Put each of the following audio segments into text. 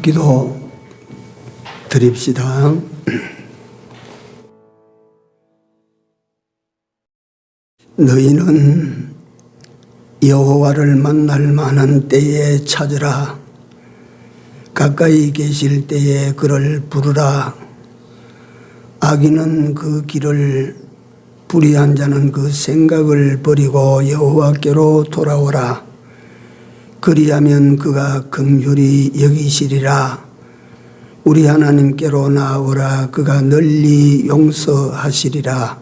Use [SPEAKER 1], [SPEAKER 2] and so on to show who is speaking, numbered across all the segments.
[SPEAKER 1] 기도 드립시다. 너희는 여호와를 만날 만한 때에 찾으라. 가까이 계실 때에 그를 부르라. 악인은 그 길을, 불의한 자는 그 생각을 버리고 여호와께로 돌아오라. 그리하면 그가 긍휼히 여기시리라. 우리 하나님께로 나아오라. 그가 널리 용서하시리라.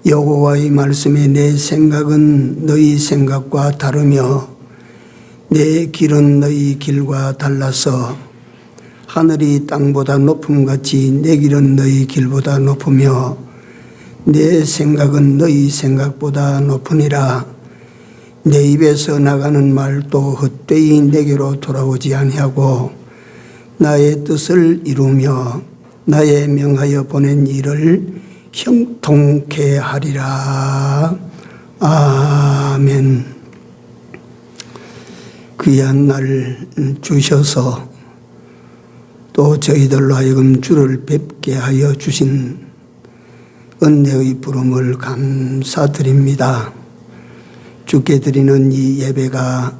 [SPEAKER 1] 여호와의 말씀에 내 생각은 너희 생각과 다르며 내 길은 너희 길과 달라서 하늘이 땅보다 높음같이 내 길은 너희 길보다 높으며 내 생각은 너희 생각보다 높으니라. 내 입에서 나가는 말도 헛되이 내게로 돌아오지 아니하고 나의 뜻을 이루며 나의 명하여 보낸 일을 형통케 하리라. 아멘. 귀한 날 주셔서 또 저희들로 하여금 주를 뵙게 하여 주신 은혜의 부름을 감사드립니다. 주께 드리는 이 예배가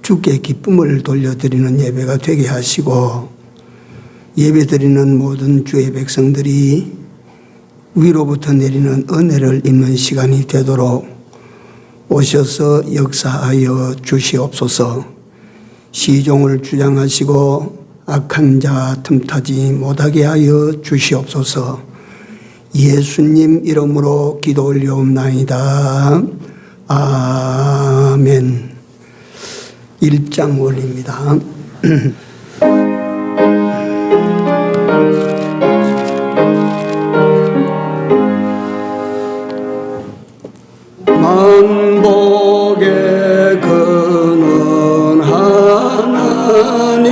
[SPEAKER 1] 주께 기쁨을 돌려드리는 예배가 되게 하시고, 예배 드리는 모든 주의 백성들이 위로부터 내리는 은혜를 입는 시간이 되도록 오셔서 역사하여 주시옵소서. 시종을 주장하시고 악한 자 틈타지 못하게 하여 주시옵소서. 예수님 이름으로 기도 올려옵나이다. 아멘. 1장 원입니다. 만복의 근원 하나님,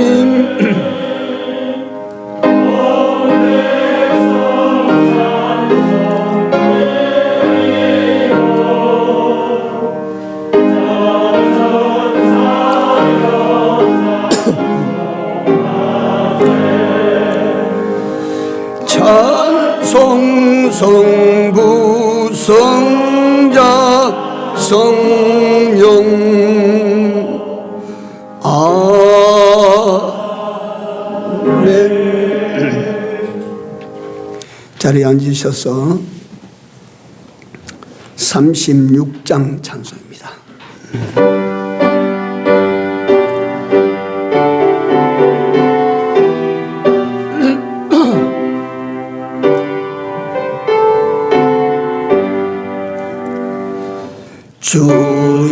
[SPEAKER 1] 찬송 성부 성자 성령 아멘. 자리에 앉으셔서 36장 찬송입니다. 주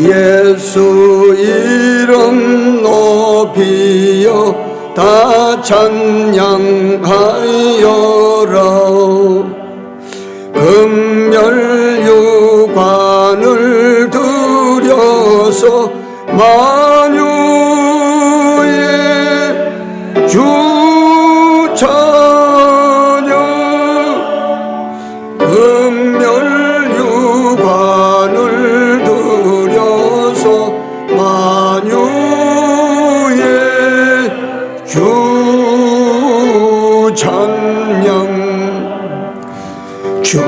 [SPEAKER 1] 예수 이름 높이여 다 찬양하여라. 금멸유관을 들여서 만유의 주 찬양. 금멸유관을 들여서 만유의 주 찬양. 주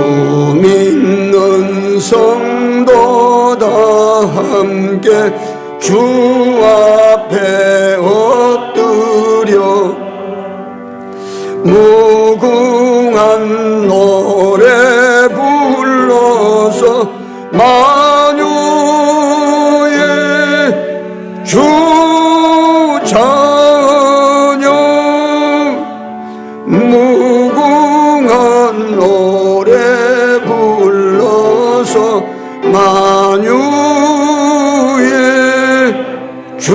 [SPEAKER 1] 믿는 성도 다 함께 주 앞에 엎드려 무궁한 노래 불러서 만유의 주 찬양. 무궁한 노래 불러서 만유의 주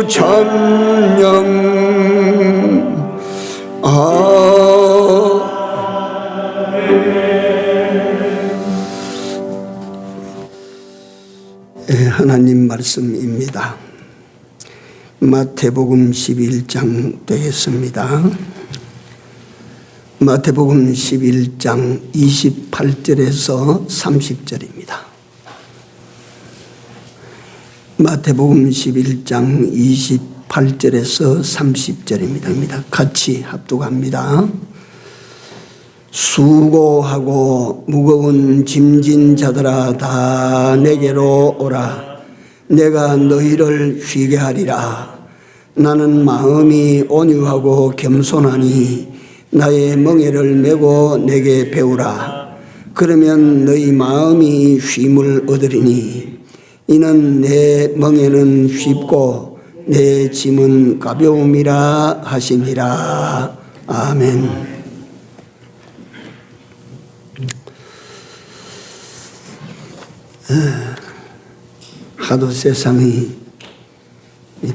[SPEAKER 1] 찬양. 하나님 말씀입니다. 마태복음 11장 되겠습니다. 마태복음 11장 28절에서 30절입니다. 마태복음 11장 28절에서 30절입니다. 같이 합독합니다. 수고하고 무거운 짐진 자들아 다 내게로 오라. 내가 너희를 쉬게 하리라. 나는 마음이 온유하고 겸손하니 나의 멍에를 메고 내게 배우라. 그러면 너희 마음이 쉼을 얻으리니 이는 내 멍에는 쉽고 내 짐은 가벼움이라 하시니라. 아멘. 하도 세상이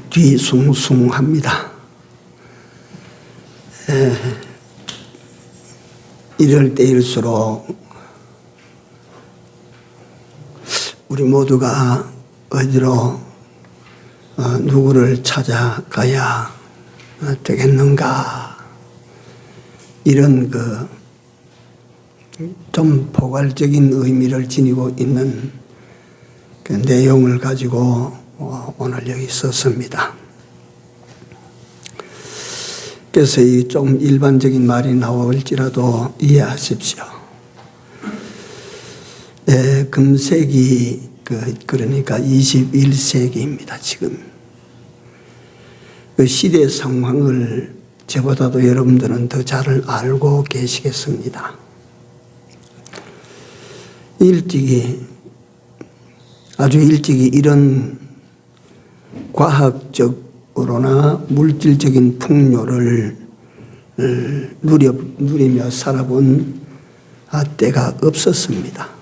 [SPEAKER 1] 뒤숭숭합니다. 이럴 때일수록 우리 모두가 어디로 누구를 찾아가야 되겠는가, 이런 좀 포괄적인 의미를 지니고 있는 그 내용을 가지고 오늘 여기 썼습니다. 그래서 이 좀 일반적인 말이 나올지라도 이해하십시오. 금세기, 그러니까 21세기입니다, 지금. 그 시대 상황을 저보다도 여러분들은 더 잘 알고 계시겠습니다. 아주 일찍이 이런 과학적으로나 물질적인 풍요를 누리며 살아본 때가 없었습니다.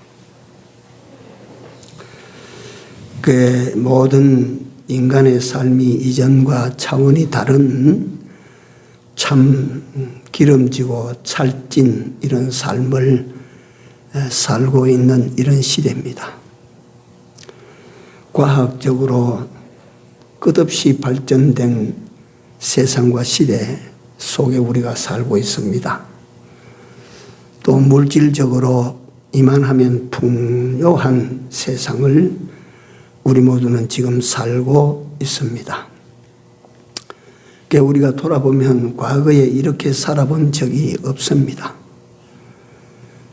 [SPEAKER 1] 그 모든 인간의 삶이 이전과 차원이 다른 참 기름지고 찰진 이런 삶을 살고 있는 이런 시대입니다. 과학적으로 끝없이 발전된 세상과 시대 속에 우리가 살고 있습니다. 또 물질적으로 이만하면 풍요한 세상을 우리 모두는 지금 살고 있습니다. 우리가 돌아보면 과거에 이렇게 살아본 적이 없습니다.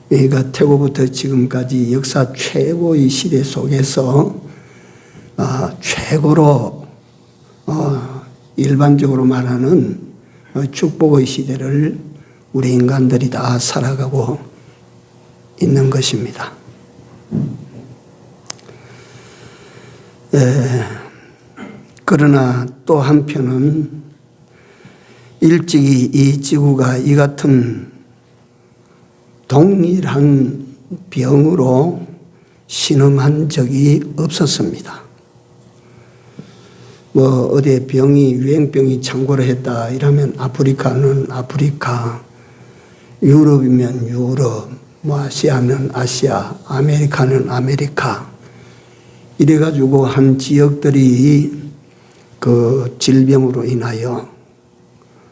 [SPEAKER 1] 그러니까 태고부터 지금까지 역사 최고의 시대 속에서 최고로 일반적으로 말하는 축복의 시대를 우리 인간들이 다 살아가고 있는 것입니다. 그러나 또 한편은 일찍이 이 지구가 이 같은 동일한 병으로 신음한 적이 없었습니다. 어디 유행병이 창궐을 했다 이러면 아프리카는 아프리카, 유럽이면 유럽, 아시아면 아시아, 아메리카는 아메리카, 이래가지고 한 지역들이 그 질병으로 인하여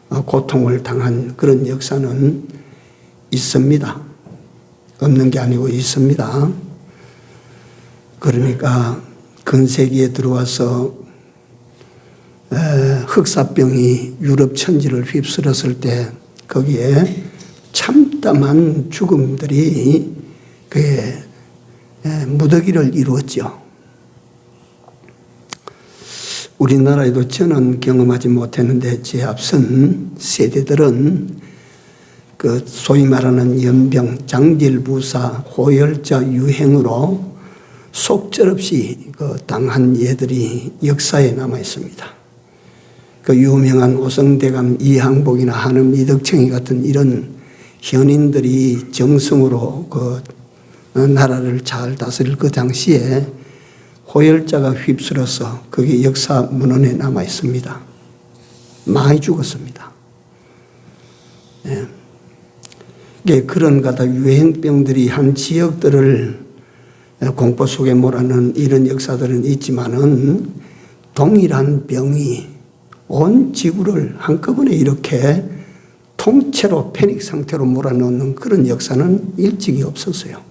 [SPEAKER 1] 고통을 당한 그런 역사는 있습니다. 없는 게 아니고 있습니다. 그러니까 근세기에 들어와서 흑사병이 유럽 천지를 휩쓸었을 때 거기에 참담한 죽음들이 그의 무더기를 이루었죠. 우리나라에도 저는 경험하지 못했는데 제 앞선 세대들은 그 소위 말하는 연병, 장질부사, 호열자 유행으로 속절없이 당한 예들이 역사에 남아 있습니다. 그 유명한 오성대감 이항복이나 한음 이덕청이 같은 이런 현인들이 정성으로 그 나라를 잘 다스릴 그 당시에 호열자가 휩쓸어서 그게 역사 문헌에 남아 있습니다. 많이 죽었습니다. 그런 가다 유행병들이 한 지역들을 공포 속에 몰아넣은 이런 역사들은 있지만은 동일한 병이 온 지구를 한꺼번에 이렇게 통째로 패닉 상태로 몰아넣는 그런 역사는 일찍이 없었어요.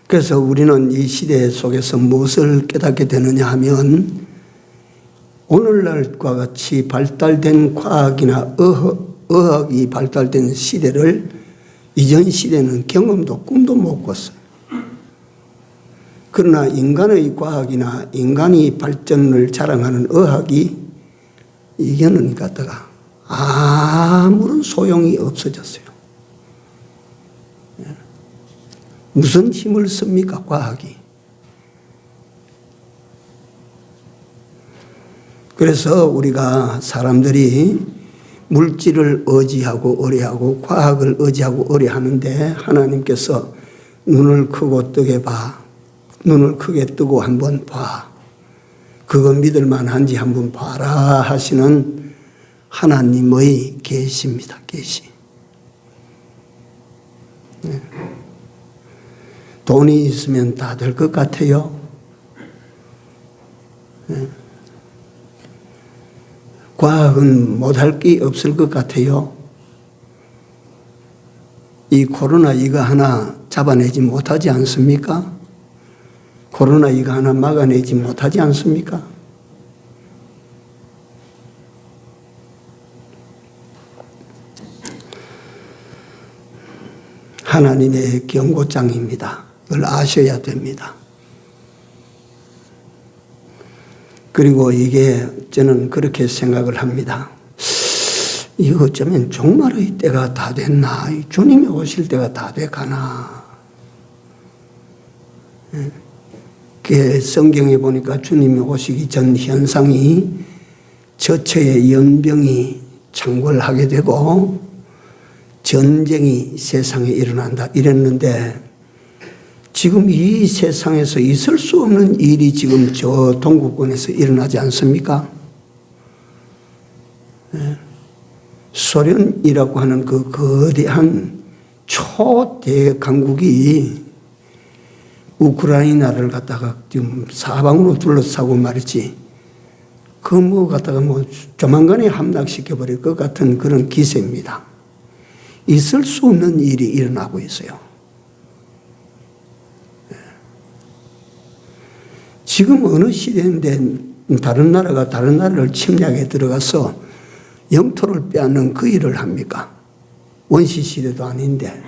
[SPEAKER 1] 그래서 우리는 이 시대 속에서 무엇을 깨닫게 되느냐 하면 오늘날과 같이 발달된 과학이나 의학이 발달된 시대를 이전 시대는 경험도 꿈도 못 꿨어요. 그러나 인간의 과학이나 인간이 발전을 자랑하는 의학이 이거는 갖다가 아무런 소용이 없어졌어요. 무슨 힘을 씁니까, 과학이? 그래서 우리가 사람들이 물질을 의지하고 의뢰하고 과학을 의지하고 의뢰하는데 하나님께서 눈을 크고 뜨게 봐. 눈을 크게 뜨고 한번 봐. 그거 믿을 만한지 한번 봐라 하시는 하나님의 계시입니다. 계시. 돈이 있으면 다 될 것 같아요. 과학은 못할 게 없을 것 같아요. 이 코로나 이거 하나 잡아내지 못하지 않습니까? 코로나 이거 하나 막아내지 못하지 않습니까? 하나님의 경고장입니다. 이걸 아셔야 됩니다. 그리고 이게 저는 그렇게 생각을 합니다. 이거 어쩌면 종말의 때가 다 됐나? 주님이 오실 때가 다 돼가나? 그 성경에 보니까 주님이 오시기 전 현상이 저처의 연병이 창궐하게 되고 전쟁이 세상에 일어난다 이랬는데 지금 이 세상에서 있을 수 없는 일이 지금 저 동구권에서 일어나지 않습니까? 소련이라고 하는 그 거대한 초대강국이 우크라이나를 갖다가 지금 사방으로 둘러싸고 말이지 그 뭐 갖다가 뭐 조만간에 함락시켜 버릴 것 같은 그런 기세입니다. 있을 수 없는 일이 일어나고 있어요. 지금 어느 시대인데 다른 나라가 다른 나라를 침략에 들어가서 영토를 빼앗는 그 일을 합니까? 원시 시대도 아닌데.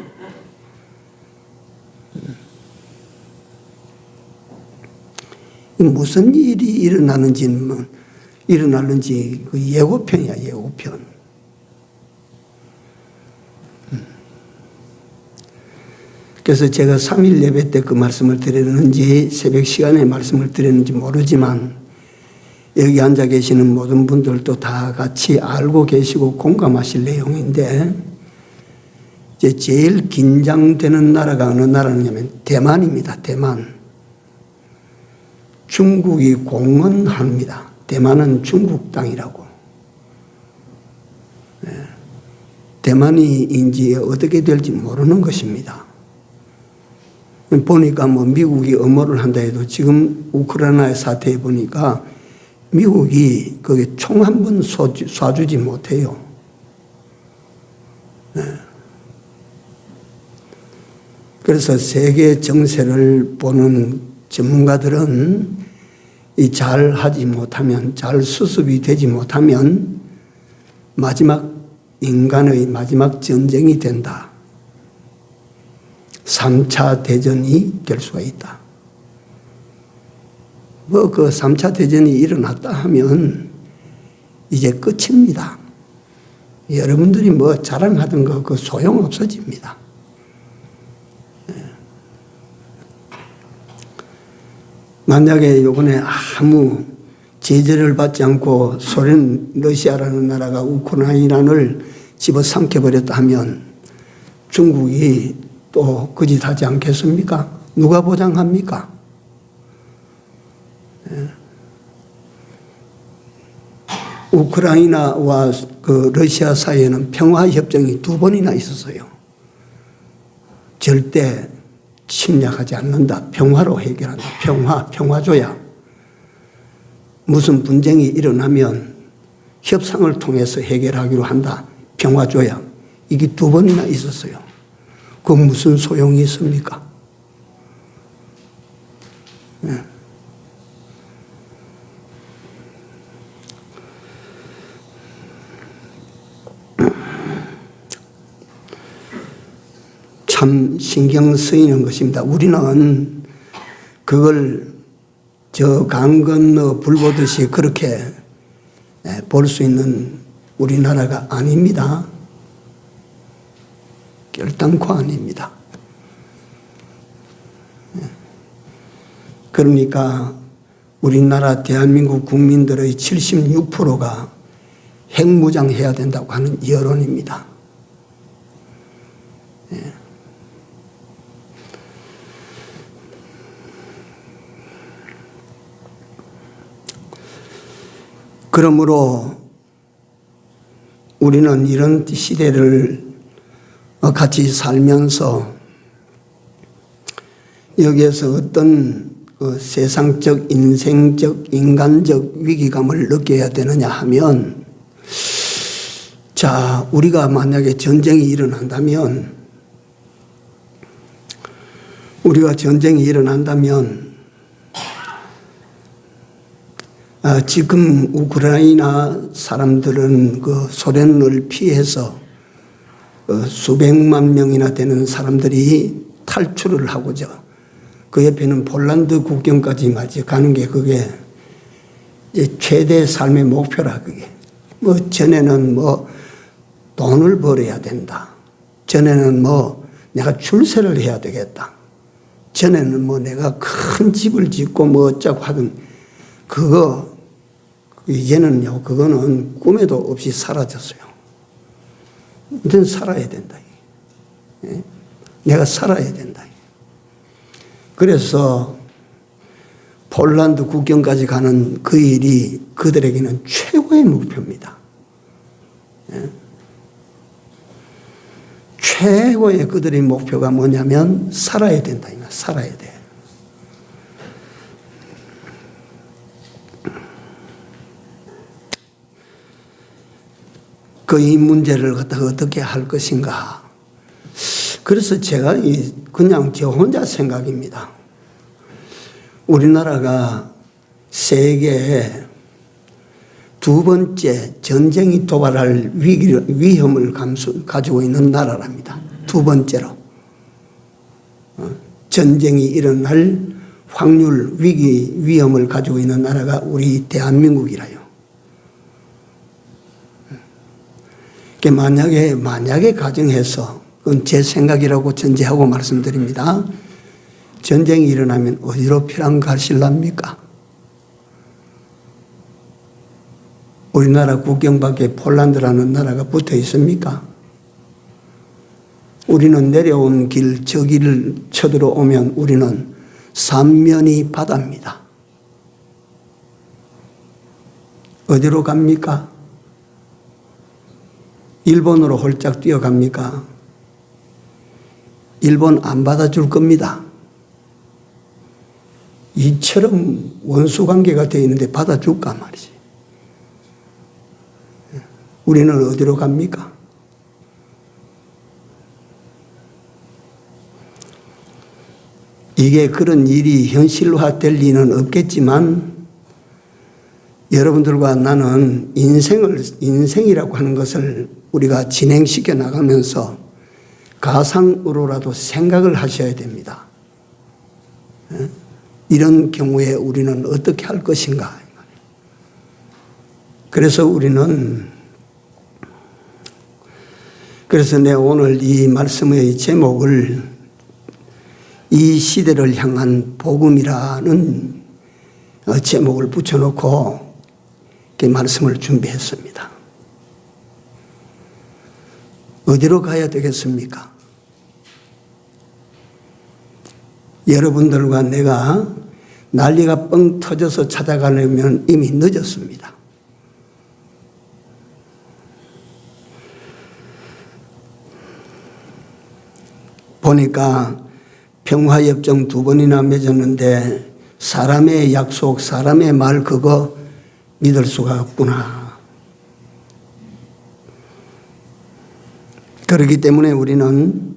[SPEAKER 1] 무슨 일이 일어나는지 그 예고편이야, 예고편. 그래서 제가 3일 예배 때 그 말씀을 드렸는지 새벽 시간에 말씀을 드렸는지 모르지만 여기 앉아 계시는 모든 분들도 다 같이 알고 계시고 공감하실 내용인데 이제 제일 긴장되는 나라가 어느 나라냐면 대만입니다. 대만. 중국이 공언합니다. 대만은 중국 땅이라고. 대만이 이제 어떻게 될지 모르는 것입니다. 보니까 뭐 미국이 엄호를 한다 해도 지금 우크라이나의 사태에 보니까 미국이 거기 총 한 번 쏴주지 못해요. 그래서 세계 정세를 보는 전문가들은 이 잘 하지 못하면, 잘 수습이 되지 못하면 인간의 마지막 전쟁이 된다. 3차 대전이 될 수가 있다. 뭐 그 3차 대전이 일어났다 하면 이제 끝입니다. 여러분들이 뭐 자랑하던 거 그 소용 없어집니다. 만약에 이번에 아무 제재를 받지 않고 소련, 러시아라는 나라가 우크라이나를 집어삼켜버렸다 하면 중국이 또 그 짓 하지 않겠습니까? 누가 보장합니까? 우크라이나와 그 러시아 사이에는 평화협정이 2번이나 있었어요. 절대 침략하지 않는다. 평화로 해결한다. 평화조약. 무슨 분쟁이 일어나면 협상을 통해서 해결하기로 한다. 평화조약. 이게 2번이나 있었어요. 그 무슨 소용이 있습니까? 네. 참 신경 쓰이는 것입니다. 우리는 그걸 저 강 건너 불 보듯이 그렇게 볼 수 있는 우리나라가 아닙니다. 결단코 아닙니다. 그러니까 우리나라 대한민국 국민들의 76%가 핵무장해야 된다고 하는 여론입니다. 그러므로 우리는 이런 시대를 같이 살면서 여기에서 어떤 세상적, 인생적, 인간적 위기감을 느껴야 되느냐 하면, 자, 우리가 만약에 전쟁이 일어난다면 지금 우크라이나 사람들은 그 소련을 피해서 수백만 명이나 되는 사람들이 탈출을 하고자 그 옆에는 폴란드 국경까지 맞이 가는 게 그게 이제 최대 삶의 목표라. 그게 뭐 전에는 뭐 돈을 벌어야 된다. 전에는 뭐 내가 출세를 해야 되겠다. 전에는 뭐 내가 큰 집을 짓고 뭐 어쩌고 하던 그거 이제는요, 그거는 꿈에도 없이 사라졌어요. 이제는 살아야 된다. 내가 살아야 된다. 그래서 폴란드 국경까지 가는 그 일이 그들에게는 최고의 목표입니다. 최고의 그들의 목표가 뭐냐면 살아야 된다. 살아야 돼. 그 이 문제를 갖다가 어떻게 할 것인가. 그래서 제가 그냥 저 혼자 생각입니다. 우리나라가 세계에 2번째 전쟁이 도발할 위험을 가지고 있는 나라랍니다. 2번째로. 전쟁이 일어날 확률, 위험을 가지고 있는 나라가 우리 대한민국이라요. 만약에 가정해서, 그건 제 생각이라고 전제하고 말씀드립니다. 전쟁이 일어나면 어디로 피난 가실랍니까? 우리나라 국경 밖에 폴란드라는 나라가 붙어 있습니까? 우리는 내려온 길, 저 길을 쳐들어오면 우리는 삼면이 바다입니다. 어디로 갑니까? 일본으로 홀짝 뛰어갑니까? 일본 안 받아줄 겁니다. 이처럼 원수관계가 되어 있는데 받아줄까 말이지. 우리는 어디로 갑니까? 이게 그런 일이 현실화될 리는 없겠지만 여러분들과 나는 인생이라고 하는 것을 우리가 진행시켜 나가면서 가상으로라도 생각을 하셔야 됩니다. 이런 경우에 우리는 어떻게 할 것인가. 그래서 내 오늘 이 말씀의 제목을 이 시대를 향한 복음이라는 제목을 붙여놓고 말씀을 준비했습니다. 어디로 가야 되겠습니까? 여러분들과 내가 난리가 뻥 터져서 찾아가려면 이미 늦었습니다. 보니까 평화협정 2번이나 맺었는데 사람의 약속, 사람의 말 그거 믿을 수가 없구나. 그렇기 때문에 우리는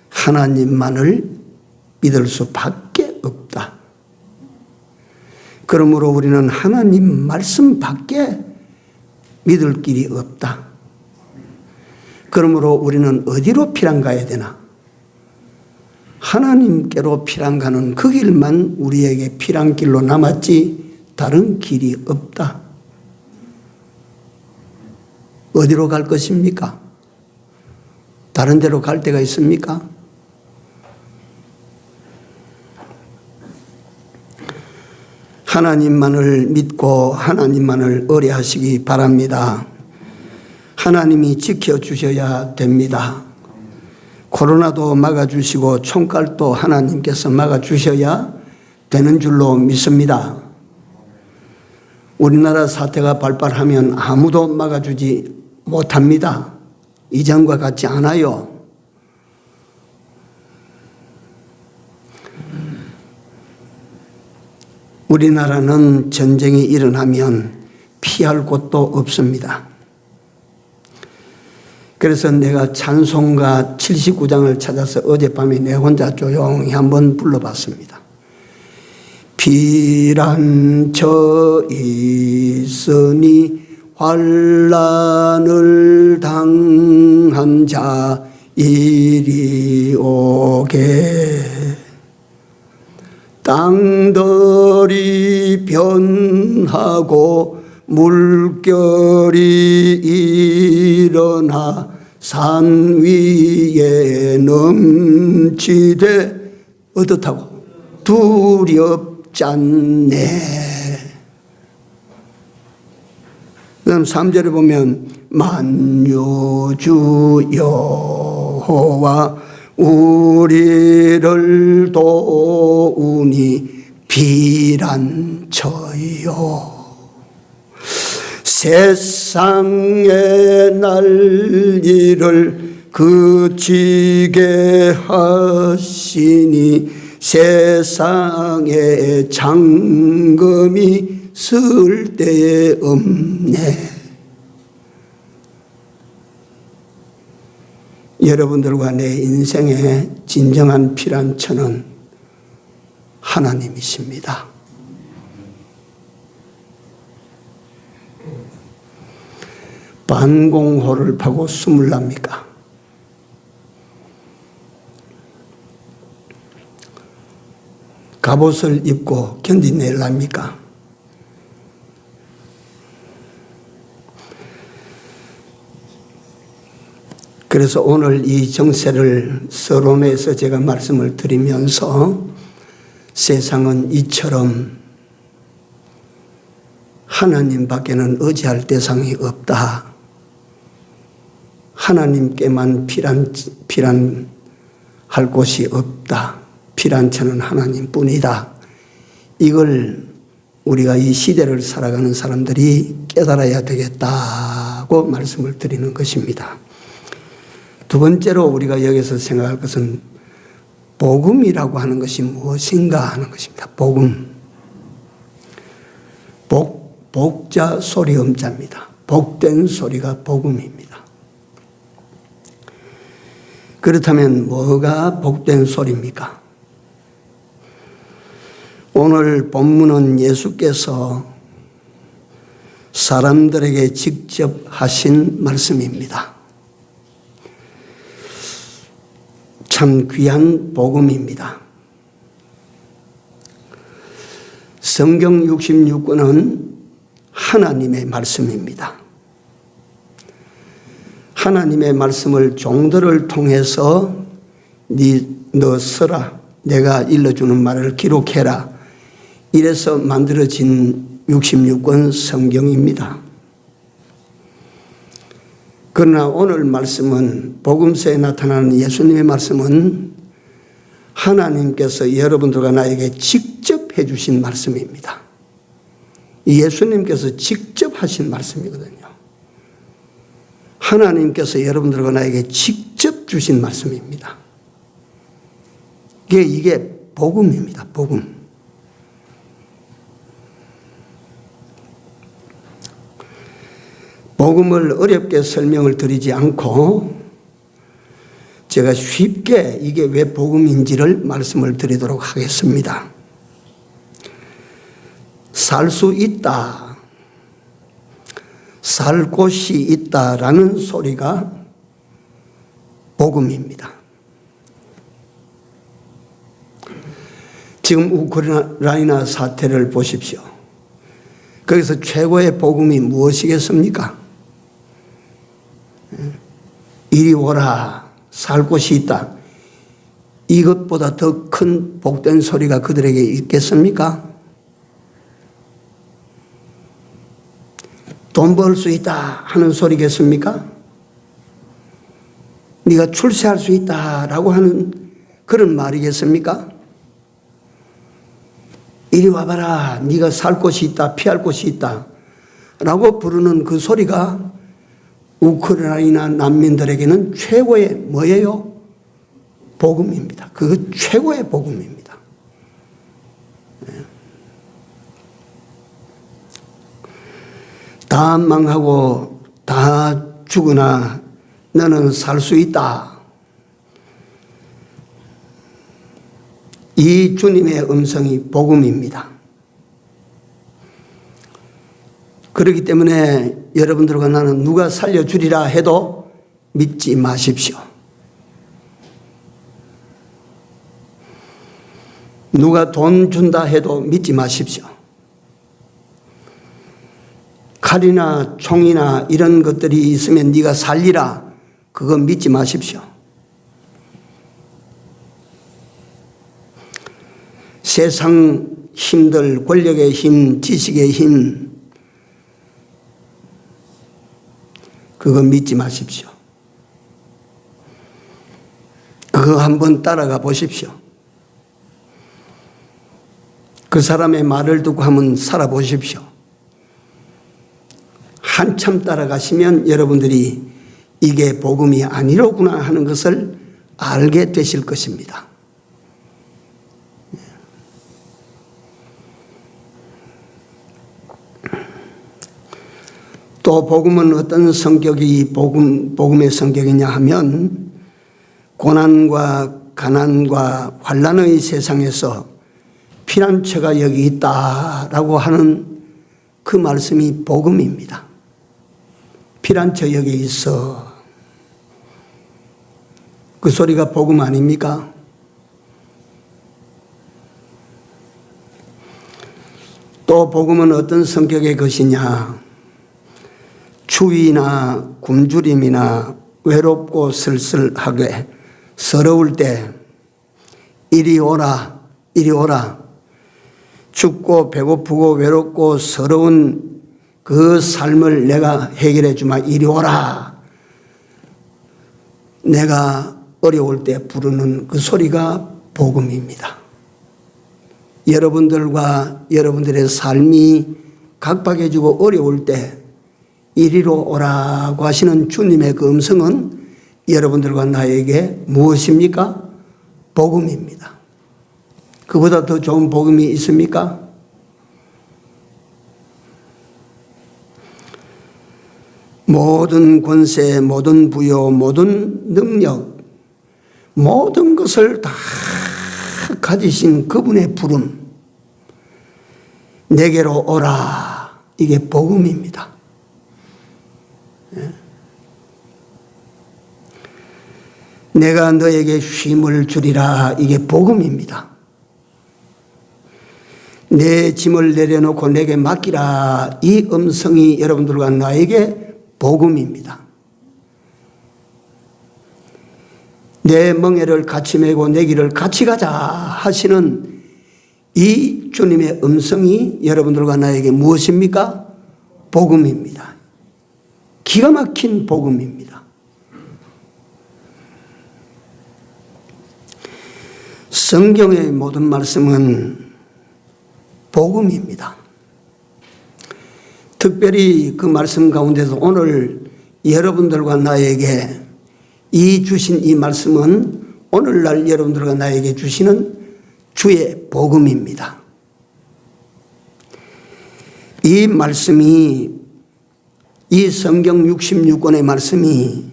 [SPEAKER 1] 하나님만을 믿을 수밖에 없다. 그러므로 우리는 하나님 말씀밖에 믿을 길이 없다. 그러므로 우리는 어디로 피랑 가야 되나? 하나님께로 피랑 가는 그 길만 우리에게 피랑 길로 남았지 다른 길이 없다. 어디로 갈 것입니까? 다른 데로 갈 데가 있습니까? 하나님만을 믿고 하나님만을 의뢰하시기 바랍니다. 하나님이 지켜주셔야 됩니다. 코로나도 막아주시고 총칼도 하나님께서 막아주셔야 되는 줄로 믿습니다. 우리나라 사태가 발발하면 아무도 막아주지 못합니다. 이전과 같지 않아요. 우리나라는 전쟁이 일어나면 피할 곳도 없습니다. 그래서 내가 찬송가 79장을 찾아서 어젯밤에 내 혼자 조용히 한번 불러봤습니다. 피란쳐 있으니 환난을 당한 자 이리 오게 땅들이 변하고 물결이 일어나 산 위에 넘치되 어떻다고? 두렵잖네. 그다음 3절에 보면 만유주 여호와 우리를 도우니 피란쳐요. 세상의 난리를 그치게 하시니 세상의 장금이 쓸데없네. 여러분들과 내 인생의 진정한 피란처는 하나님이십니다. 반공호를 파고 숨을 납니까? 갑옷을 입고 견디내랍니까? 그래서 오늘 이 정세를 서론에서 제가 말씀을 드리면서 세상은 이처럼 하나님밖에는 의지할 대상이 없다. 하나님께만 피란할 곳이 없다. 피란처는 하나님뿐이다. 이걸 우리가 이 시대를 살아가는 사람들이 깨달아야 되겠다고 말씀을 드리는 것입니다. 두 번째로 우리가 여기서 생각할 것은 복음이라고 하는 것이 무엇인가 하는 것입니다. 복음. 복자 소리 음자입니다. 복된 소리가 복음입니다. 그렇다면 뭐가 복된 소리입니까? 오늘 본문은 예수께서 사람들에게 직접 하신 말씀입니다. 참 귀한 복음입니다. 성경 66권은 하나님의 말씀입니다. 하나님의 말씀을 종들을 통해서 너 써라, 내가 일러주는 말을 기록해라, 이래서 만들어진 66권 성경입니다. 그러나 오늘 말씀은, 복음서에 나타나는 예수님의 말씀은 하나님께서 여러분들과 나에게 직접 해주신 말씀입니다. 예수님께서 직접 하신 말씀이거든요. 하나님께서 여러분들과 나에게 직접 주신 말씀입니다. 이게 복음입니다. 복음. 복음을 어렵게 설명을 드리지 않고 제가 쉽게 이게 왜 복음인지를 말씀을 드리도록 하겠습니다. 살 수 있다, 살 곳이 있다라는 소리가 복음입니다. 지금 우크라이나 사태를 보십시오. 거기서 최고의 복음이 무엇이겠습니까? 이리 오라, 살 곳이 있다. 이것보다 더 큰 복된 소리가 그들에게 있겠습니까? 돈 벌 수 있다 하는 소리겠습니까? 네가 출세할 수 있다라고 하는 그런 말이겠습니까? 이리 와봐라, 네가 살 곳이 있다, 피할 곳이 있다 라고 부르는 그 소리가 우크라이나 난민들에게는 최고의 뭐예요? 복음입니다. 그 최고의 복음입니다. 다 망하고 다 죽으나 너는 살 수 있다. 이 주님의 음성이 복음입니다. 그렇기 때문에 여러분들과 나는 누가 살려주리라 해도 믿지 마십시오. 누가 돈 준다 해도 믿지 마십시오. 칼이나 총이나 이런 것들이 있으면 네가 살리라, 그거 믿지 마십시오. 세상 힘들, 권력의 힘, 지식의 힘, 그거 믿지 마십시오. 그거 한번 따라가 보십시오. 그 사람의 말을 듣고 한번 살아보십시오. 한참 따라가시면 여러분들이 이게 복음이 아니로구나 하는 것을 알게 되실 것입니다. 또 복음은 어떤 성격이 복음의 성격이냐 하면 고난과 가난과 환난의 세상에서 피난처가 여기 있다라고 하는 그 말씀이 복음입니다. 피난처 여기 있어. 그 소리가 복음 아닙니까? 또 복음은 어떤 성격의 것이냐? 추위나 굶주림이나 외롭고 쓸쓸하게 서러울 때 이리 오라, 이리 오라. 춥고 배고프고 외롭고 서러운 그 삶을 내가 해결해 주마. 이리 오라. 내가 어려울 때 부르는 그 소리가 복음입니다. 여러분들과 여러분들의 삶이 각박해지고 어려울 때 이리로 오라고 하시는 주님의 그 음성은 여러분들과 나에게 무엇입니까? 복음입니다. 그보다 더 좋은 복음이 있습니까? 모든 권세, 모든 부요, 모든 능력, 모든 것을 다 가지신 그분의 부름, 내게로 오라. 이게 복음입니다. 내가 너에게 쉼을 주리라. 이게 복음입니다. 내 짐을 내려놓고 내게 맡기라. 이 음성이 여러분들과 나에게 복음입니다. 내 멍에를 같이 메고 내 길을 같이 가자 하시는 이 주님의 음성이 여러분들과 나에게 무엇입니까? 복음입니다. 기가 막힌 복음입니다. 성경의 모든 말씀은 복음입니다. 특별히 그 말씀 가운데서 오늘 여러분들과 나에게 주신 이 말씀은 오늘날 여러분들과 나에게 주시는 주의 복음입니다. 이 말씀이, 이 성경 66권의 말씀이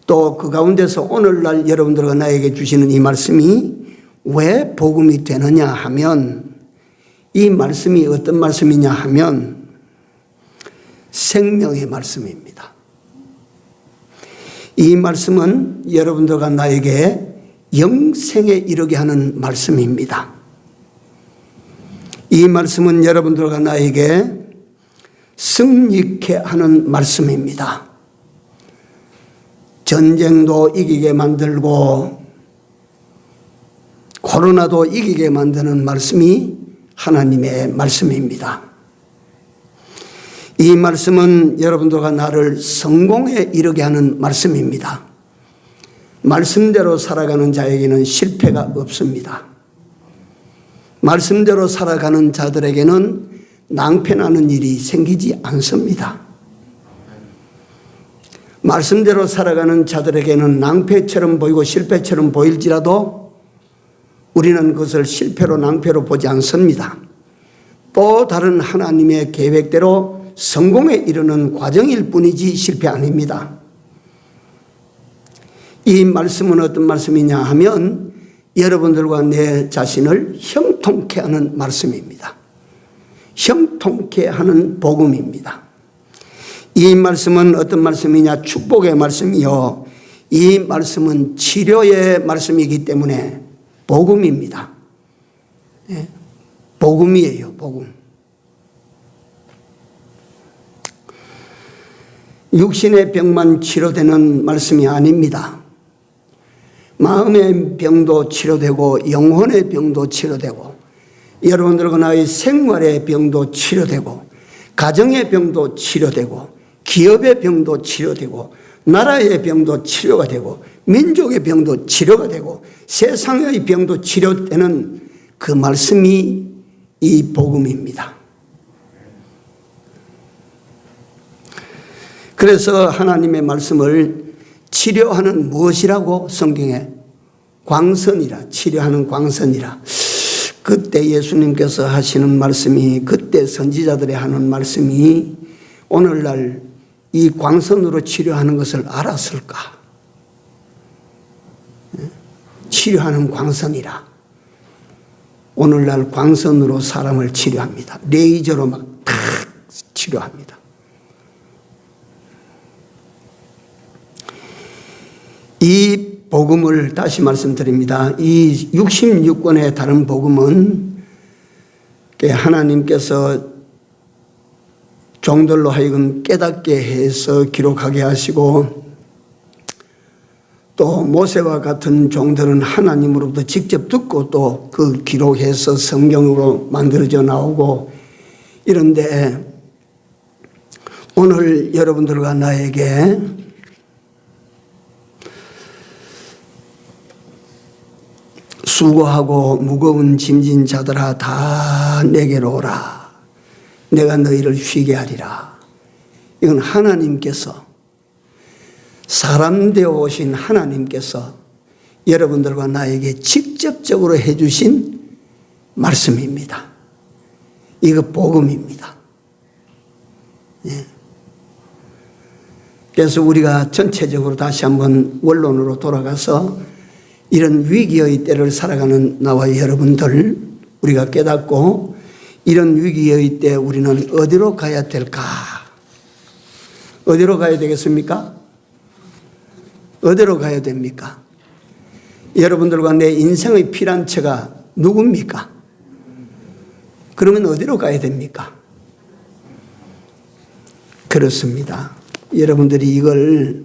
[SPEAKER 1] 또 그 가운데서 오늘날 여러분들과 나에게 주시는 이 말씀이 왜 복음이 되느냐 하면, 이 말씀이 어떤 말씀이냐 하면 생명의 말씀입니다. 이 말씀은 여러분들과 나에게 영생에 이르게 하는 말씀입니다. 이 말씀은 여러분들과 나에게 승리케 하는 말씀입니다. 전쟁도 이기게 만들고 코로나도 이기게 만드는 말씀이 하나님의 말씀입니다. 이 말씀은 여러분들과 나를 성공에 이르게 하는 말씀입니다. 말씀대로 살아가는 자에게는 실패가 없습니다. 말씀대로 살아가는 자들에게는 낭패나는 일이 생기지 않습니다. 말씀대로 살아가는 자들에게는 낭패처럼 보이고 실패처럼 보일지라도 우리는 그것을 실패로 낭패로 보지 않습니다. 또 다른 하나님의 계획대로 성공에 이르는 과정일 뿐이지 실패 아닙니다. 이 말씀은 어떤 말씀이냐 하면 여러분들과 내 자신을 형통케 하는 말씀입니다. 형통케 하는 복음입니다. 이 말씀은 어떤 말씀이냐? 축복의 말씀이요. 이 말씀은 치료의 말씀이기 때문에 복음입니다. 복음이에요, 복음. 육신의 병만 치료되는 말씀이 아닙니다. 마음의 병도 치료되고 영혼의 병도 치료되고 여러분들과 나의 생활의 병도 치료되고 가정의 병도 치료되고 기업의 병도 치료되고 나라의 병도 치료가 되고 민족의 병도 치료가 되고 세상의 병도 치료되는 그 말씀이 이 복음입니다. 그래서 하나님의 말씀을 치료하는 무엇이라고 성경에? 광선이라, 치료하는 광선이라. 그때 예수님께서 하시는 말씀이, 그때 선지자들이 하는 말씀이 오늘날 이 광선으로 치료하는 것을 알았을까? 치료하는 광선이라. 오늘날 광선으로 사람을 치료합니다. 레이저로 막 탁 치료합니다. 이 복음을 다시 말씀드립니다. 이 66권의 다른 복음은 하나님께서 종들로 하여금 깨닫게 해서 기록하게 하시고 또 모세와 같은 종들은 하나님으로부터 직접 듣고 또 그 기록해서 성경으로 만들어져 나오고 이런데 오늘 여러분들과 나에게 수고하고 무거운 짐진 자들아 다 내게로 오라. 내가 너희를 쉬게 하리라. 이건 하나님께서, 사람 되어 오신 하나님께서 여러분들과 나에게 직접적으로 해주신 말씀입니다. 이거 복음입니다. 예. 그래서 우리가 전체적으로 다시 한번 원론으로 돌아가서 이런 위기의 때를 살아가는 나와 여러분들, 우리가 깨닫고 이런 위기의 때 우리는 어디로 가야 될까? 어디로 가야 되겠습니까? 어디로 가야 됩니까? 여러분들과 내 인생의 피난처가 누굽니까? 그러면 어디로 가야 됩니까? 그렇습니다. 여러분들이 이걸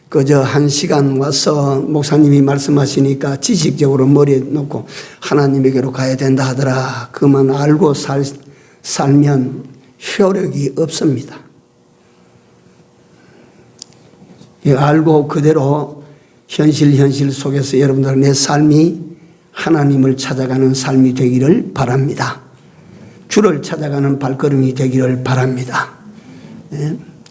[SPEAKER 1] 그저 한 시간 와서 목사님이 말씀하시니까 지식적으로 머리에 놓고 하나님에게로 가야 된다 하더라. 그만 알고 살면 효력이 없습니다. 알고 그대로 현실 속에서 여러분들 내 삶이 하나님을 찾아가는 삶이 되기를 바랍니다. 주를 찾아가는 발걸음이 되기를 바랍니다.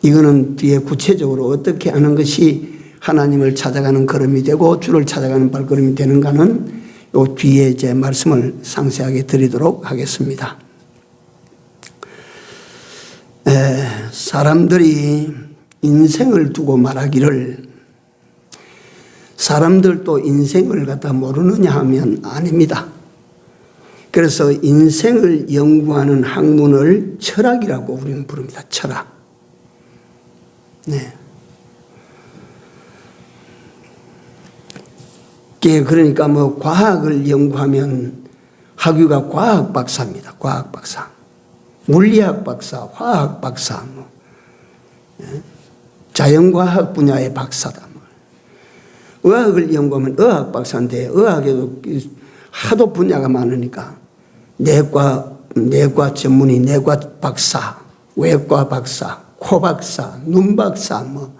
[SPEAKER 1] 이거는 뒤에 구체적으로 어떻게 하는 것이 하나님을 찾아가는 걸음이 되고 주를 찾아가는 발걸음이 되는가는 요 뒤에 제 말씀을 상세하게 드리도록 하겠습니다. 사람들이 인생을 두고 말하기를 사람들도 인생을 갖다 모르느냐 하면 아닙니다. 그래서 인생을 연구하는 학문을 철학이라고 우리는 부릅니다. 철학. 네. 그러니까 뭐 과학을 연구하면 학위가 과학 박사입니다. 과학 박사. 물리학 박사, 화학 박사, 뭐. 자연과학 분야의 박사다. 의학을 연구하면 의학 박사인데 의학에도 하도 분야가 많으니까 내과 전문의 내과 박사, 외과 박사, 코 박사, 눈 박사, 뭐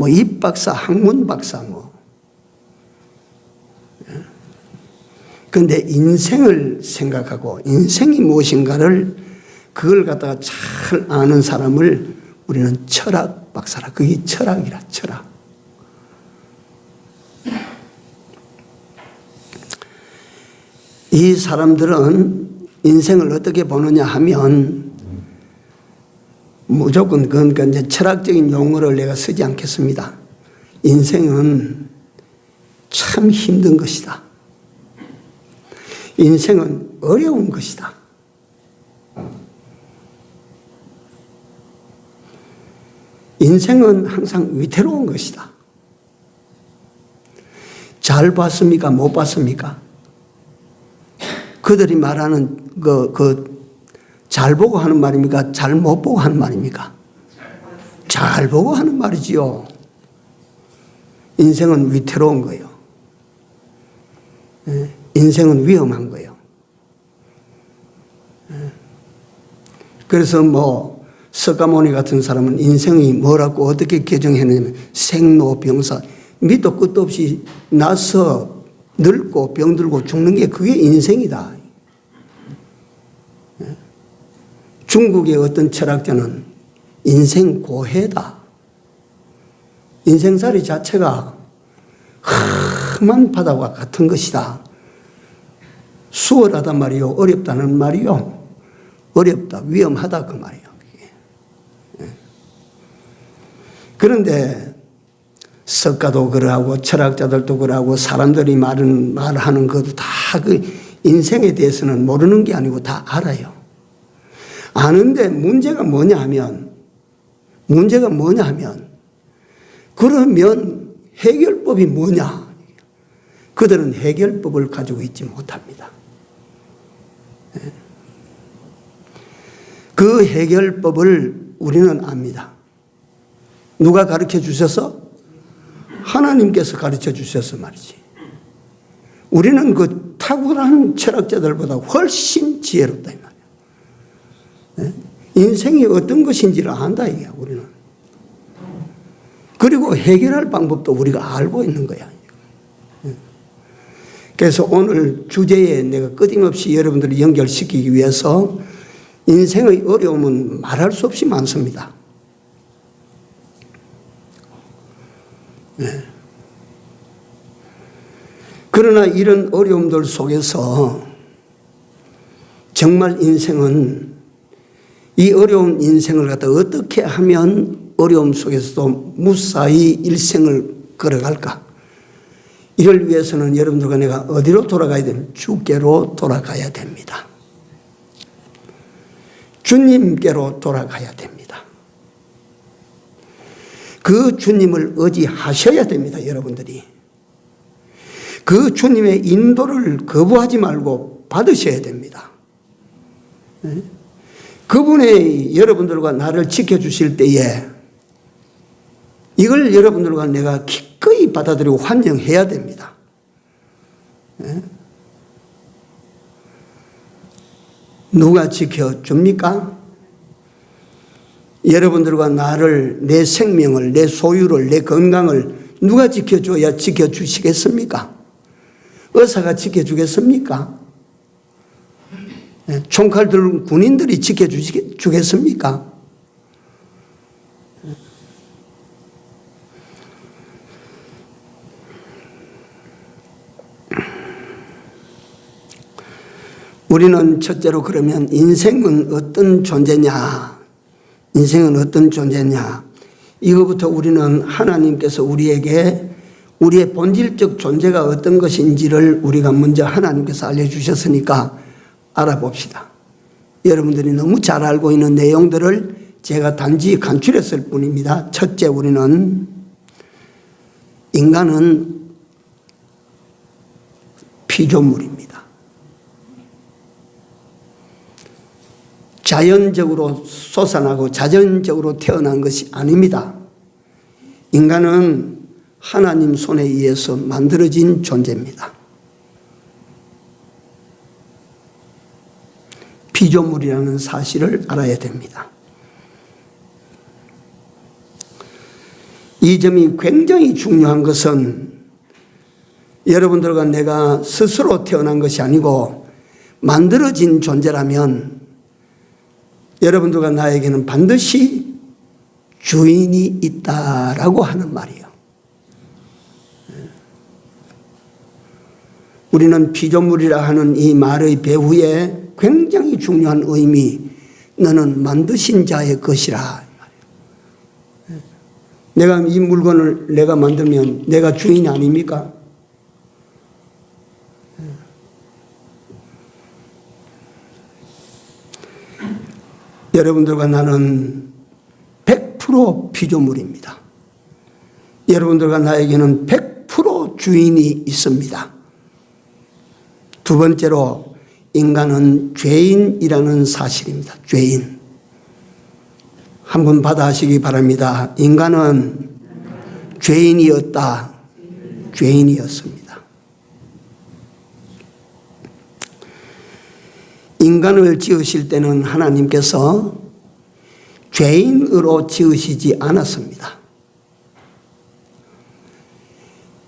[SPEAKER 1] 입 박사, 학문 박사 뭐. 그런데 인생을 생각하고 인생이 무엇인가를 그걸 갖다가 잘 아는 사람을 우리는 철학 박사라. 그게 철학이라, 철학. 이 사람들은 인생을 어떻게 보느냐 하면 무조건 그러니까 이제 철학적인 용어를 내가 쓰지 않겠습니다. 인생은 참 힘든 것이다. 인생은 어려운 것이다. 인생은 항상 위태로운 것이다. 잘 봤습니까? 못 봤습니까? 그들이 말하는 잘 보고 하는 말입니까? 잘 못 보고 하는 말입니까? 잘 보고 하는 말이지요. 인생은 위태로운 거예요. 인생은 위험한 거예요. 그래서 뭐 석가모니 같은 사람은 인생이 뭐라고 어떻게 개정했느냐면 생로병사, 밑도 끝도 없이 나서 늙고 병들고 죽는 게 그게 인생이다. 중국의 어떤 철학자는 인생 고해다. 인생살이 자체가 험한 바다와 같은 것이다. 수월하단 말이요, 어렵다는 말이요. 어렵다, 위험하다 그 말이요. 그런데 석가도 그러하고 철학자들도 그러하고 사람들이 말하는 것도 다 그 인생에 대해서는 모르는 게 아니고 다 알아요. 아는데 문제가 뭐냐 하면 그러면 해결법이 뭐냐? 그들은 해결법을 가지고 있지 못합니다. 그 해결법을 우리는 압니다. 누가 가르쳐 주셔서? 하나님께서 가르쳐 주셔서 말이지. 우리는 그 탁월한 철학자들보다 훨씬 지혜롭다 이 말이야. 인생이 어떤 것인지를 안다 이게 우리는. 그리고 해결할 방법도 우리가 알고 있는 거야. 그래서 오늘 주제에 내가 끊임없이 여러분들을 연결시키기 위해서 인생의 어려움은 말할 수 없이 많습니다. 네. 그러나 이런 어려움들 속에서 정말 인생은 이 어려운 인생을 갖다 어떻게 하면 어려움 속에서도 무사히 일생을 걸어갈까? 이를 위해서는 여러분들과 내가 어디로 돌아가야 됩니까? 주께로 돌아가야 됩니다. 주님께로 돌아가야 됩니다. 그 주님을 의지하셔야 됩니다, 여러분들이. 그 주님의 인도를 거부하지 말고 받으셔야 됩니다. 그분의 여러분들과 나를 지켜주실 때에 이걸 여러분들과 내가 기꺼이 받아들이고 환영해야 됩니다. 누가 지켜줍니까? 여러분들과 나를, 내 생명을, 내 소유를, 내 건강을 누가 지켜줘야 지켜주시겠습니까? 의사가 지켜주겠습니까? 총칼 들 군인들이 지켜주겠습니까? 우리는 첫째로 그러면 인생은 어떤 존재냐? 인생은 어떤 존재냐? 이거부터 우리는 하나님께서 우리에게 우리의 본질적 존재가 어떤 것인지를 우리가 먼저 하나님께서 알려주셨으니까 알아봅시다. 여러분들이 너무 잘 알고 있는 내용들을 제가 단지 간추렸을 뿐입니다. 첫째, 우리는 인간은 피조물입니다. 자연적으로 솟아나고 자연적으로 태어난 것이 아닙니다. 인간은 하나님 손에 의해서 만들어진 존재입니다. 피조물이라는 사실을 알아야 됩니다. 이 점이 굉장히 중요한 것은 여러분들과 내가 스스로 태어난 것이 아니고 만들어진 존재라면 여러분들과 나에게는 반드시 주인이 있다라고 하는 말이에요. 우리는 피조물이라 하는 이 말의 배후에 굉장히 중요한 의미, 너는 만드신 자의 것이라. 내가 이 물건을 내가 만들면 내가 주인이 아닙니까? 여러분들과 나는 100% 피조물입니다. 여러분들과 나에게는 100% 주인이 있습니다. 두 번째로 인간은 죄인이라는 사실입니다. 죄인. 한번 받아하시기 바랍니다. 인간은 죄인이었다. 죄인이었습니다. 인간을 지으실 때는 하나님께서 죄인으로 지으시지 않았습니다.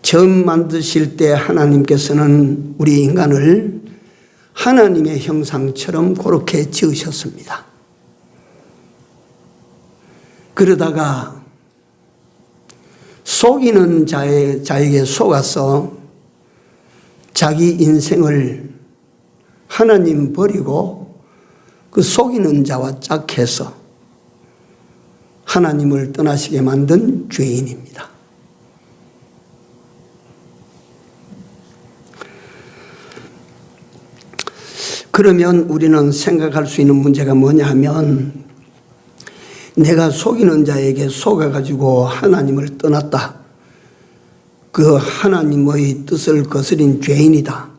[SPEAKER 1] 처음 만드실 때 하나님께서는 우리 인간을 하나님의 형상처럼 그렇게 지으셨습니다. 그러다가 속이는 자에게 속아서 자기 인생을 하나님 버리고 그 속이는 자와 짝해서 하나님을 떠나시게 만든 죄인입니다. 그러면 우리는 생각할 수 있는 문제가 뭐냐 하면 내가 속이는 자에게 속아가지고 하나님을 떠났다. 그 하나님의 뜻을 거스린 죄인이다.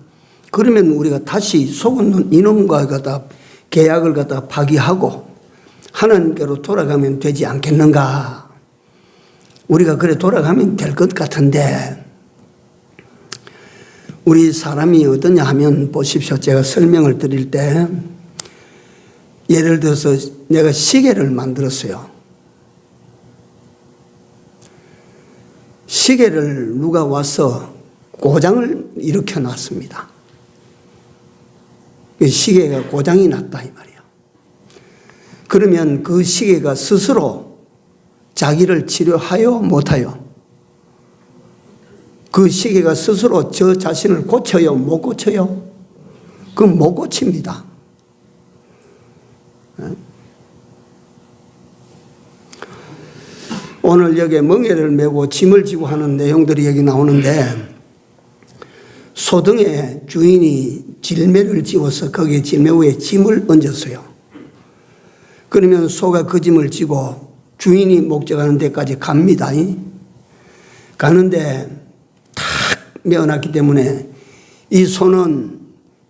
[SPEAKER 1] 그러면 우리가 다시 속은 이놈과 갖다 계약을 갖다 파기하고 하나님께로 돌아가면 되지 않겠는가? 우리가 그래 돌아가면 될 것 같은데 우리 사람이 어떠냐 하면 보십시오. 제가 설명을 드릴 때 예를 들어서 내가 시계를 만들었어요. 시계를 누가 와서 고장을 일으켜 놨습니다. 시계가 고장이 났다 이 말이에요. 그러면 그 시계가 스스로 자기를 치료하여 못하여? 그 시계가 스스로 저 자신을 고쳐요? 못 고쳐요? 그건 못 고칩니다. 오늘 여기에 멍에를 메고 짐을 지고 하는 내용들이 여기 나오는데 소등에 주인이 질매를 지어서 거기에 질매 위에 짐을 얹었어요. 그러면 소가 그 짐을 지고 주인이 목적하는 데까지 갑니다. 가는데 탁 메어놨기 때문에 이 소는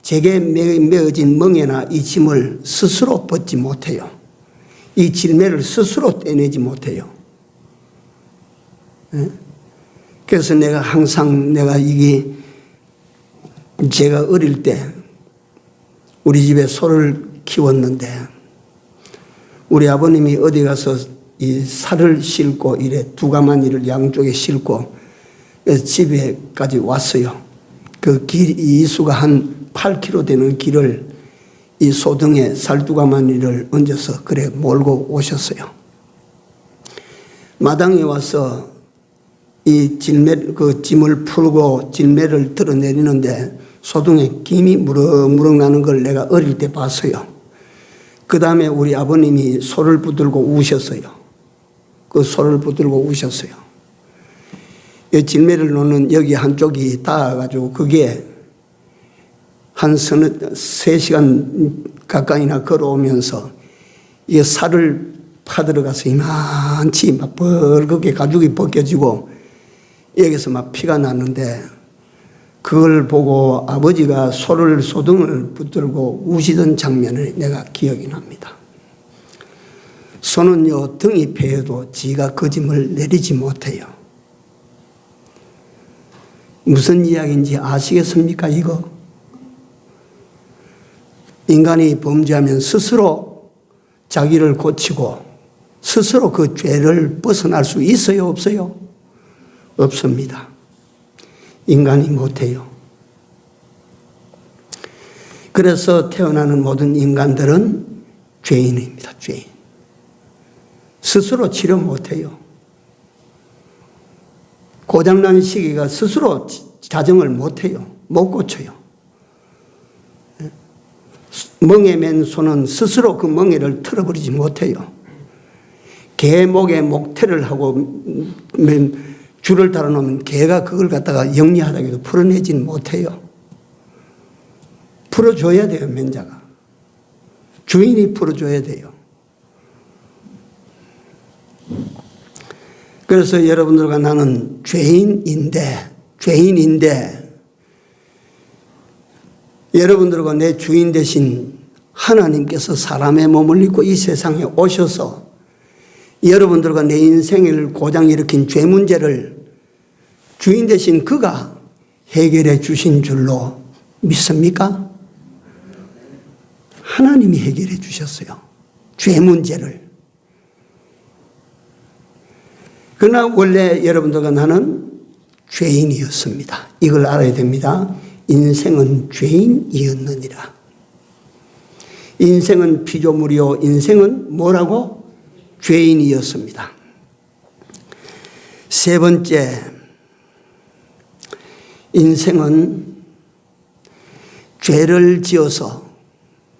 [SPEAKER 1] 제게 메어진 멍에나 이 짐을 스스로 벗지 못해요. 이 질매를 스스로 떼내지 못해요. 그래서 내가 항상 이게 제가 어릴 때 우리 집에 소를 키웠는데 우리 아버님이 어디 가서 이 살을 싣고 이래 두 가마니를 양쪽에 싣고 집에까지 왔어요. 그 길, 이수가 한 8km 되는 길을 이 소등에 살 두 가마니를 얹어서 그래 몰고 오셨어요. 마당에 와서 이 그 짐을 풀고 질매를 들어내리는데 소등에 김이 무럭무럭 나는 걸 내가 어릴 때 봤어요. 그 다음에 우리 아버님이 소를 붙들고 우셨어요. 그 소를 붙들고 우셨어요. 이 질매를 놓는 여기 한쪽이 닿아가지고 그게 한 3시간 가까이나 걸어오면서 이 살을 파들어가서 이만치 막 벌겋게 가죽이 벗겨지고 여기서 막 피가 났는데 그걸 보고 아버지가 소를 소등을 붙들고 우시던 장면을 내가 기억이 납니다. 소는요 등이 패여도 지가 그 짐을 내리지 못해요. 무슨 이야기인지 아시겠습니까? 이거 인간이 범죄하면 스스로 자기를 고치고 스스로 그 죄를 벗어날 수 있어요? 없어요? 없습니다. 인간이 못해요. 그래서 태어나는 모든 인간들은 죄인입니다. 죄인. 스스로 치료 못해요. 고장난 시기가 스스로 자정을 못해요. 못 고쳐요. 멍에 맨 소는 스스로 그 멍에를 틀어버리지 못해요. 개 목에 목태를 하고 줄을 달아놓으면 개가 그걸 갖다가 영리하다고 해도 풀어내지는 못해요. 풀어줘야 돼요, 맨자가. 주인이 풀어줘야 돼요. 그래서 여러분들과 나는 죄인인데 여러분들과 내 주인 되신 하나님께서 사람의 몸을 입고 이 세상에 오셔서 여러분들과 내 인생을 고장 일으킨 죄 문제를 주인 되신 그가 해결해 주신 줄로 믿습니까? 하나님이 해결해 주셨어요. 죄 문제를. 그러나 원래 여러분들과 나는 죄인이었습니다. 이걸 알아야 됩니다. 인생은 죄인이었느니라. 인생은 피조물이요 인생은 뭐라고? 죄인이었습니다. 세 번째, 인생은 죄를 지어서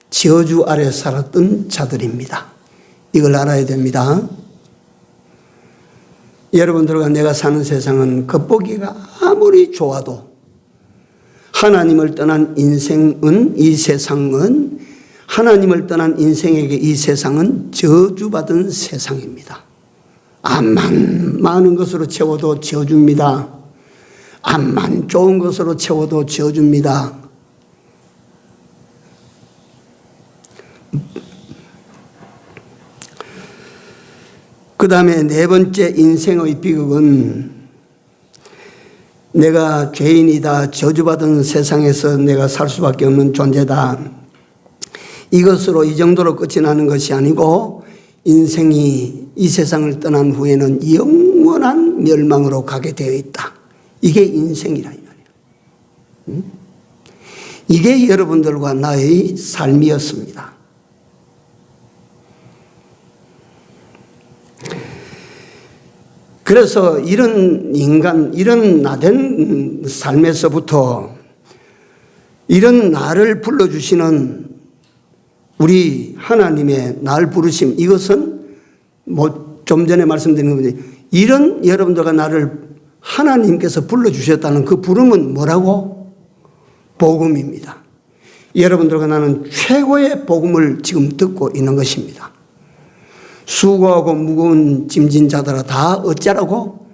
[SPEAKER 1] 저주 아래 살았던 자들입니다. 이걸 알아야 됩니다. 여러분들과 내가 사는 세상은 겉보기가 아무리 좋아도 하나님을 떠난 인생은, 이 세상은, 하나님을 떠난 인생에게 이 세상은 저주받은 세상입니다. 암만 많은 것으로 채워도 저주입니다. 암만 좋은 것으로 채워도 저주입니다. 그 다음에 네 번째 인생의 비극은 내가 죄인이다, 저주받은 세상에서 내가 살 수밖에 없는 존재다. 이것으로 이 정도로 끝이 나는 것이 아니고 인생이 이 세상을 떠난 후에는 영원한 멸망으로 가게 되어 있다. 이게 인생이라 이 말이에요. 이게 여러분들과 나의 삶이었습니다. 그래서 이런 인간, 이런 나된 삶에서부터 이런 나를 불러주시는 우리 하나님의 날 부르심, 이것은 좀 전에 말씀드린 건데, 이런 여러분들과 나를 하나님께서 불러주셨다는 그 부름은 뭐라고? 복음입니다. 여러분들과 나는 최고의 복음을 지금 듣고 있는 것입니다. 수고하고 무거운 짐진 자들아 다 어쩌라고?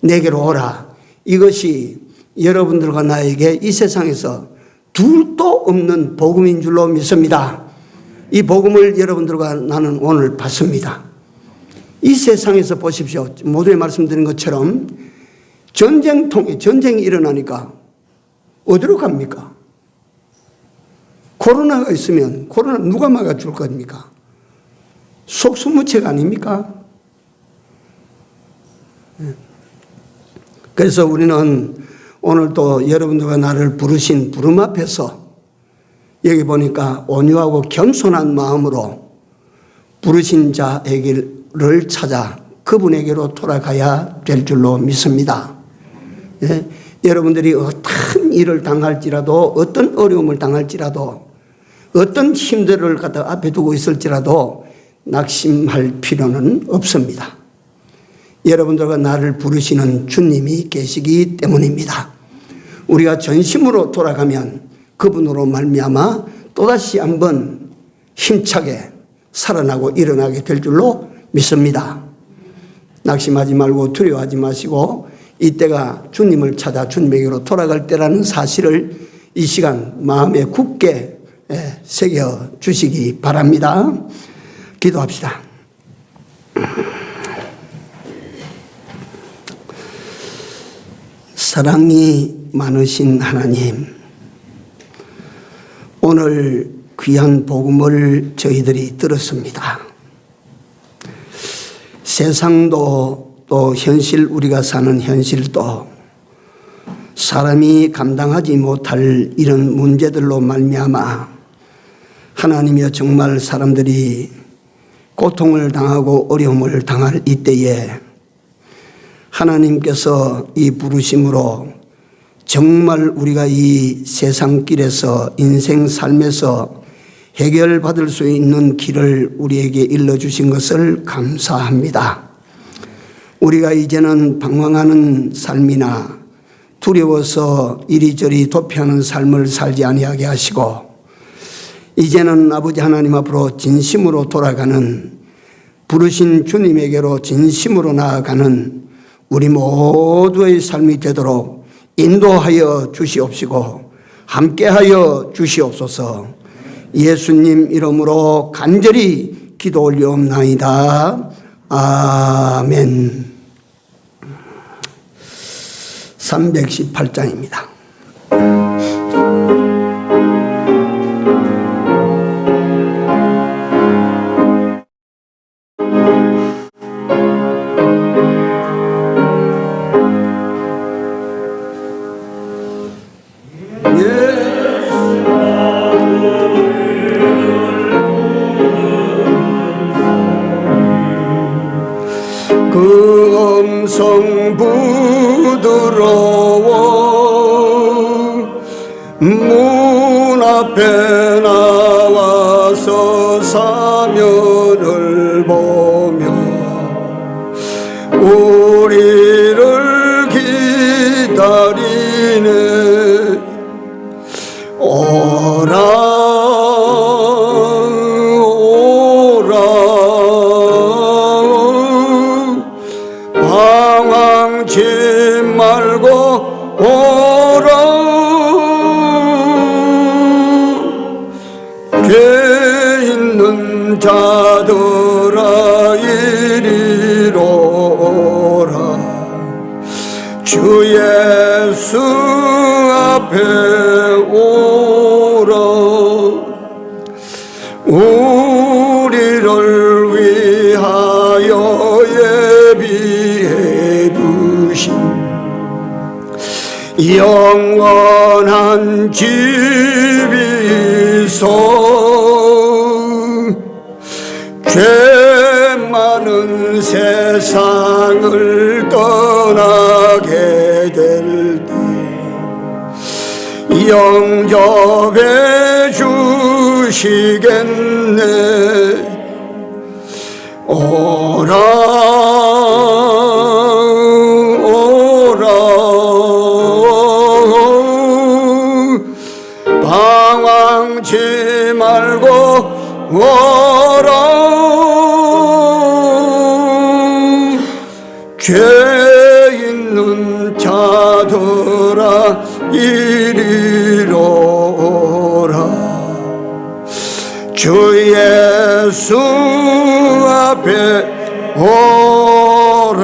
[SPEAKER 1] 내게로 오라. 이것이 여러분들과 나에게 이 세상에서 둘도 없는 복음인 줄로 믿습니다. 이 복음을 여러분들과 나는 오늘 받습니다. 이 세상에서 보십시오. 모두에 말씀드린 것처럼 전쟁이 일어나니까 어디로 갑니까? 코로나가 있으면 코로나 누가 막아줄 겁니까? 속수무책 아닙니까? 그래서 우리는 오늘 또 여러분들과 나를 부르신 부름 앞에서 여기 보니까 온유하고 겸손한 마음으로 부르신 자에게를 찾아 그분에게로 돌아가야 될 줄로 믿습니다. 예? 여러분들이 어떤 일을 당할지라도, 어떤 어려움을 당할지라도, 어떤 힘들을 갖다 앞에 두고 있을지라도 낙심할 필요는 없습니다. 여러분들과 나를 부르시는 주님이 계시기 때문입니다. 우리가 전심으로 돌아가면 그분으로 말미암아 또다시 한번 힘차게 살아나고 일어나게 될 줄로 믿습니다. 낙심하지 말고 두려워하지 마시고 이때가 주님을 찾아 주님에게로 돌아갈 때라는 사실을 이 시간 마음에 굳게 새겨 주시기 바랍니다. 기도합시다. 사랑이 많으신 하나님, 오늘 귀한 복음을 저희들이 들었습니다. 세상도 또 현실, 우리가 사는 현실도 사람이 감당하지 못할 이런 문제들로 말미암아 하나님이여 정말 사람들이 고통을 당하고 어려움을 당할 이때에 하나님께서 이 부르심으로 정말 우리가 이 세상길에서 인생 삶에서 해결받을 수 있는 길을 우리에게 일러주신 것을 감사합니다. 우리가 이제는 방황하는 삶이나 두려워서 이리저리 도피하는 삶을 살지 아니하게 하시고 이제는 아버지 하나님 앞으로 진심으로 돌아가는 부르신 주님에게로 진심으로 나아가는 우리 모두의 삶이 되도록 인도하여 주시옵시고 함께하여 주시옵소서. 예수님 이름으로 간절히 기도 올려옵나이다. 아멘. 318장입니다.
[SPEAKER 2] 그 음성 부드러워 문 앞에 나와서 사면을 보며 우리를 기다리네. 오라 방황치 말고 오라. 죄 있는 자들아 이리로 오라. 주 예수 앞에 오라. 우리를 위하여 예비해 두신 영원한 집이 있어 죄 많은 세상을 떠나게 될 때 영접해 주시겠네. 오라 오라 방황치 말고 오라. 죄 있는 자들아 이리로 오라. 주 예수 앞에 오라.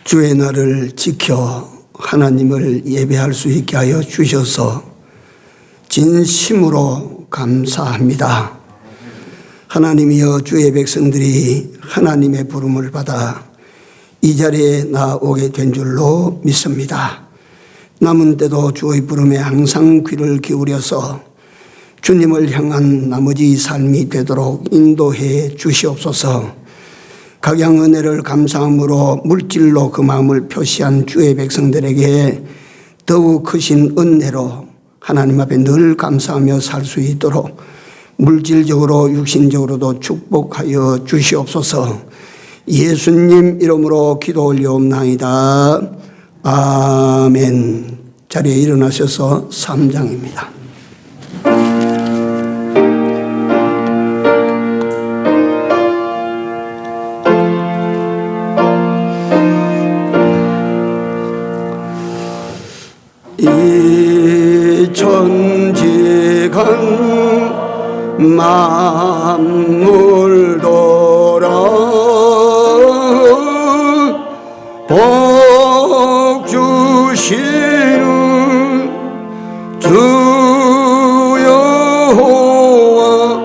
[SPEAKER 1] 주의 날을 지켜 하나님을 예배할 수 있게 하여 주셔서 진심으로 감사합니다. 하나님이여, 주의 백성들이 하나님의 부름을 받아 이 자리에 나오게 된 줄로 믿습니다. 남은 때도 주의 부름에 항상 귀를 기울여서 주님을 향한 나머지 삶이 되도록 인도해 주시옵소서. 각양 은혜를 감사함으로 물질로 그 마음을 표시한 주의 백성들에게 더욱 크신 은혜로 하나님 앞에 늘 감사하며 살 수 있도록 물질적으로 육신적으로도 축복하여 주시옵소서. 예수님 이름으로 기도 올려옵나이다. 아멘. 자리에 일어나셔서 3장입니다. 이 천지간 만물 돌아 복 주시는 주 여호와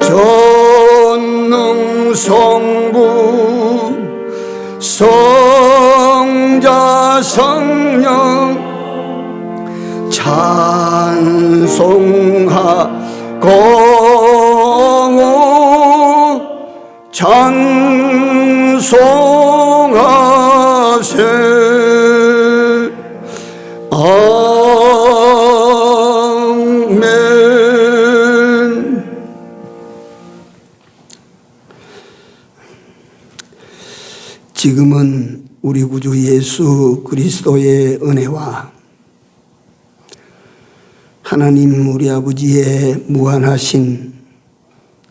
[SPEAKER 1] 전능성부 성자 성령 찬송하고 찬송하세. 아멘. 지금은 우리 구주 예수 그리스도의 은혜와 하나님 우리 아버지의 무한하신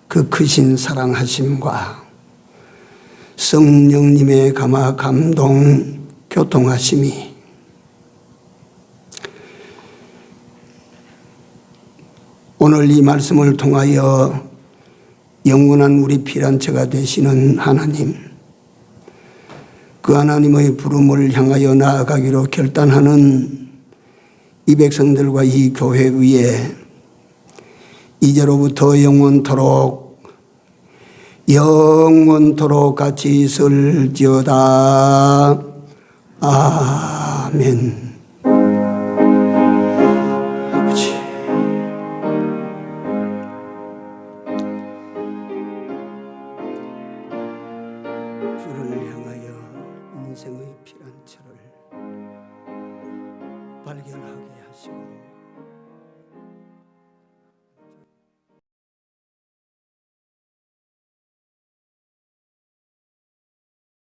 [SPEAKER 1] 그 크신 사랑하심과 성령님의 감화 감동 교통하심이 오늘 이 말씀을 통하여 영원한 우리 피난처가 되시는 하나님, 그 하나님의 부름을 향하여 나아가기로 결단하는 이 백성들과 이 교회 위에 이제로부터 영원토록 같이 있을지어다. 아멘. 아버지, 주를 향하여 인생의 피난처를 발견하게 하시고